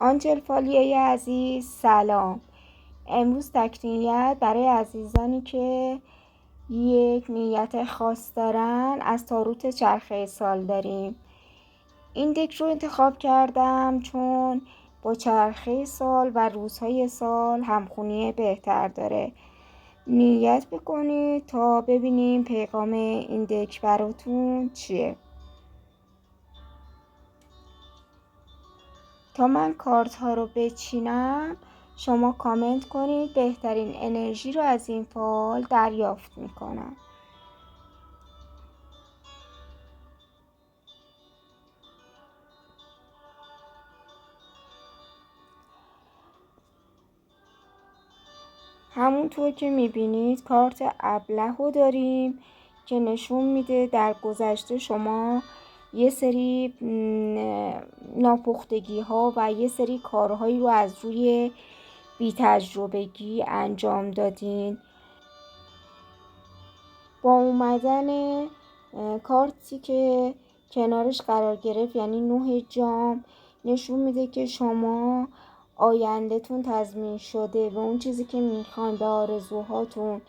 آنجل فالیای عزیز سلام. امروز تکلیت برای عزیزانی که یک نیت خاص دارن از تاروت چرخه سال داریم. این دک رو انتخاب کردم چون با چرخه سال و روزهای سال همخونی بهتر داره. نیت بکنید تا ببینیم پیغام این دک براتون چیه. تا من کارت ها رو بچینم شما کامنت کنید، بهترین انرژی رو از این فال دریافت میکنم. همونطور که میبینید کارت ابله رو داریم که نشون میده در گذشته شما یه سری ناپختگی ها و یه سری کارهایی رو از روی بی تجربگی انجام دادین. با اومدن کارتی که کنارش قرار گرفت یعنی 9 جام نشون میده که شما آیندهتون تضمین شده و اون چیزی که میخواین به آرزوهاتون،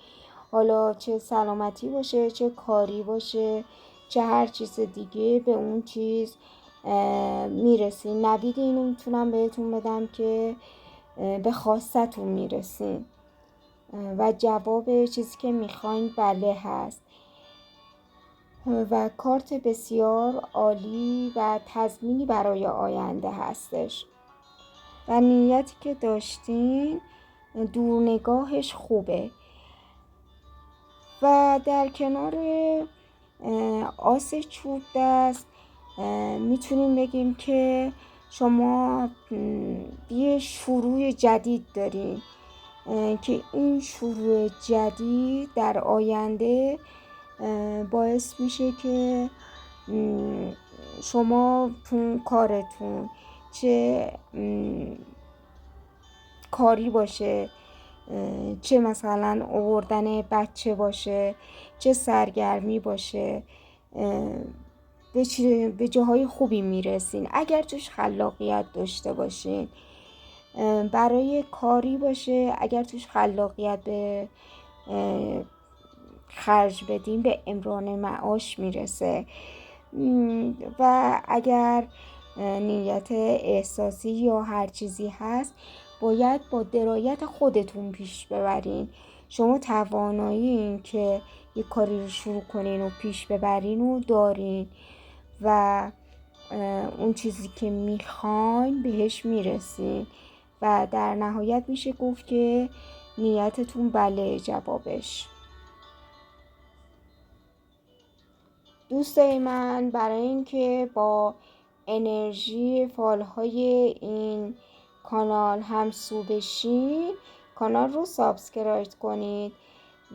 حالا چه سلامتی باشه، چه کاری باشه، چه هر چیز دیگه، به اون چیز میرسین. نوید اینو میتونم بهتون بدم که به خواستتون میرسین و جواب چیزی که میخواین بله هست و کارت بسیار عالی و تضمینی برای آینده هستش و نیتی که داشتین دورنگاهش خوبه. و در کنار آس چوب دست میتونیم بگیم که شما یه شروع جدید دارین که این شروع جدید در آینده باعث میشه که شما تو کارتون، چه کاری باشه، چه مثلا آوردن بچه باشه، چه سرگرمی باشه، به جاهای خوبی میرسین اگر توش خلاقیت داشته باشین. برای کاری باشه اگر توش خلاقیت به خرج بدیم به امرار معاش میرسه. و اگر نیت احساسی یا هر چیزی هست باید با درایت خودتون پیش ببرین. شما توانایی این که یک کاری رو شروع کنین و پیش ببرین و دارین و اون چیزی که میخواین بهش میرسین و در نهایت میشه گفت که نیتتون بله جوابش. دوستای من، برای اینکه با انرژی فالهای این کانال همسو بشین کانال رو سابسکرایب کنید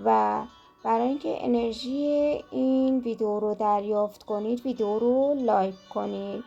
و برای اینکه انرژی این ویدیو رو دریافت کنید ویدیو رو لایک کنید.